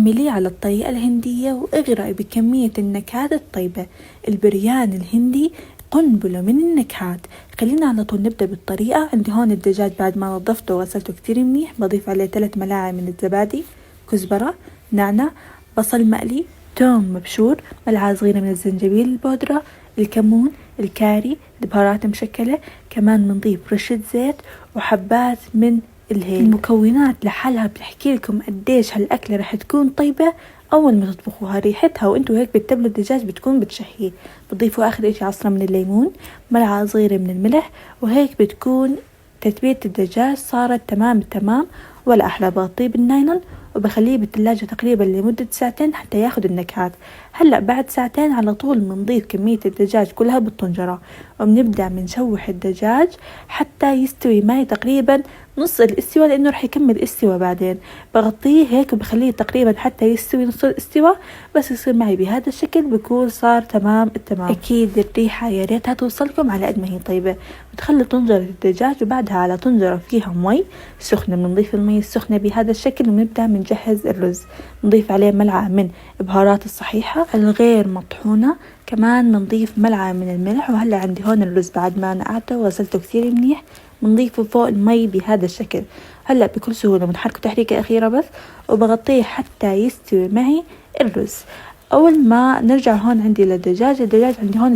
اعمليه على الطريقة الهندية واغرقي بكمية النكهات الطيبة. البريان الهندي قنبلة من النكهات. خلينا على طول نبدأ بالطريقة. عندي هون الدجاج بعد ما نظفته وغسلته كتير منيح، بضيف عليه 3 ملاعق من الزبادي، كزبرة، نعناع، بصل مقلي، توم مبشور، ملعقة صغيرة من الزنجبيل البودرة، الكمون، الكاري، البهارات مشكلة، كمان بنضيف رشة زيت وحبات من الهيل. المكونات لحالها بتحكي لكم قديش هالأكلة رح تكون طيبة أول ما تطبخوها. ريحتها وانتوا هيك بتتبلوا الدجاج بتكون بتشهيه. بتضيفوا آخر اشي عصرة من الليمون، ملعقة صغيرة من الملح، وهيك بتكون تتبيلة الدجاج صارت تمام التمام. ولا أحلى بغطيه بالنايلون وبخليه بالثلاجة تقريبا لمدة 2 ساعات حتى ياخد النكهات. هلأ بعد 2 ساعات على طول بنضيف كمية الدجاج كلها بالطنجرة وبنبدأ بنشوح الدجاج حتى يستوي معي تقريبا نص الاستوى، لأنه رح يكمل استوى بعدين. بغطيه هيك وبخليه تقريبا حتى يستوي نص الاستوى، بس يصير معي بهذا الشكل بكون صار تمام التمام. أكيد الريحة يا ريتها توصلكم على قد ما هي طيبة. بتخلي طنجرة الدجاج وبعدها على طنجرة فيها مي سخنة. بنضيف المي السخنة بهذا الشكل وبنبدأ بنجهز الرز. نضيف عليه ملعقة من البهارات الصحيحة الغير مطحونة، كمان بنضيف ملعقة من الملح. وهلا عندي هون الرز بعد ما نقعته وغسلته كثير منيح، بنضيفه فوق المي بهذا الشكل. هلا بكل سهولة بنحركه تحريكة أخيرة بس وبغطيه حتى يستوي معي الرز. أول ما نرجع هون عندي للدجاج، الدجاج عندي هون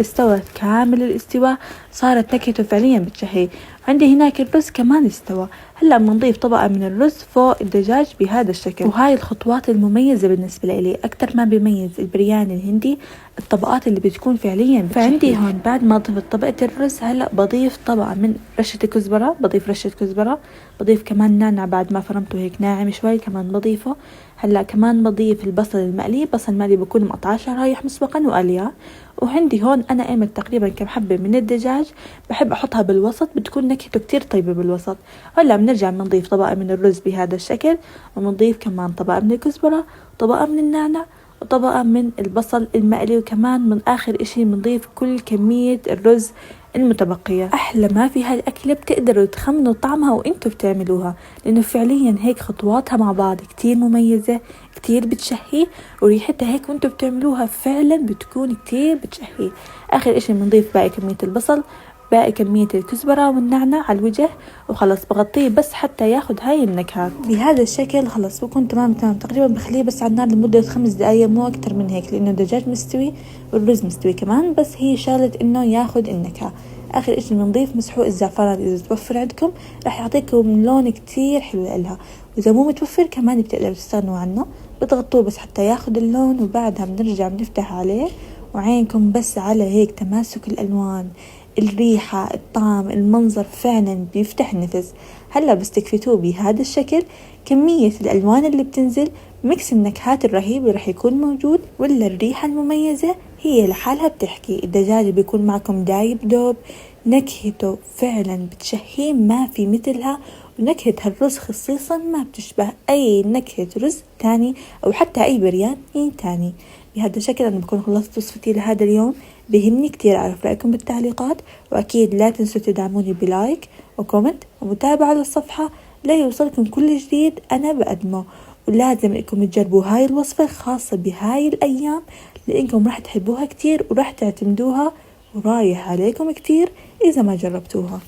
استوى كامل الاستواء، صارت نكهته فعليا بتشهي. عندي هناك الرز كمان استوى. هلا بنضيف طبقة من الرز فوق الدجاج بهذا الشكل. وهاي الخطوات المميزة بالنسبة لي. أكتر ما بيميز البريان الهندي الطبقات اللي بتكون فعليا بتشهي. فعندي هون بعد ما ضفت طبقة الرز هلا بضيف طبقة من رشة الكزبرة، بضيف رشة كزبرة، بضيف كمان نعناع بعد ما فرمته هيك ناعم شوي كمان بضيفه. هلا كمان بضيف البصل المقلي، بصل مقلي بكون مقطعه شرايح مسبقا وقليها. وعندي هون انا قيمت تقريبا كم حبة من الدجاج، بحب احطها بالوسط بتكون نكهته كتير طيبة بالوسط. هلا بنرجع بنضيف طبقة من الرز بهذا الشكل، وبنضيف كمان طبقة من الكزبرة، طبقة من النعناع، وطبقة من البصل المقلي، وكمان من آخر إشي بنضيف كل كمية الرز المتبقية. أحلى ما في هالأكلة بتقدروا تخمنوا طعمها وإنتوا بتعملوها، لأنه فعليا هيك خطواتها مع بعض كتير مميزة، كتير بتشهي، وريحتها هيك وإنتوا بتعملوها فعلا بتكون كتير بتشهي. آخر إشي بنضيف باقي كمية البصل، باقي كمية الكزبرة والنعناع على الوجه، وخلص بغطيه بس حتى ياخد هاي النكهات بهذا الشكل. خلص بكون تمام تقريبا بخليه بس على النار لمدة 5 دقايق مو أكتر من هيك، لأنه الدجاج مستوي والرز مستوي كمان، بس هي شغلة إنه ياخد النكهة. آخر إشي بنضيف مسحوق الزعفران إذا توفر عندكم، راح يعطيكم لون كتير حلو لها. وإذا مو متوفر كمان بتقدروا تستغنوا عنه، بتغطوه بس حتى ياخد اللون. وبعدها بنرجع بنفتح عليه، وعينكم بس على هيك تماسك الألوان، الريحة، الطعم، المنظر فعلا بيفتح النفس. هلا بس تكفتوه بهذا الشكل، كمية الألوان اللي بتنزل، ميكس النكهات الرهيب اللي رح يكون موجود، ولا الريحة المميزة هي لحالها بتحكي. الدجاج بيكون معكم دايب دوب، نكهته فعلا بتشهي ما في مثلها. ونكهة هالرز خصيصا ما بتشبه أي نكهة رز تاني أو حتى أي بريان تاني. بهذا الشكل أنا بكون خلصت وصفتي لهذا اليوم. بيهمني كتير أعرف رأيكم بالتعليقات، وأكيد لا تنسوا تدعموني بلايك وكومنت ومتابعة للصفحة ليوصلكم كل جديد أنا بقدمه. ولازم إنكم تجربوا هاي الوصفة خاصة بهاي الأيام، لأنكم راح تحبوها كتير وراح تعتمدوها، ورايح عليكم كتير إذا ما جربتوها.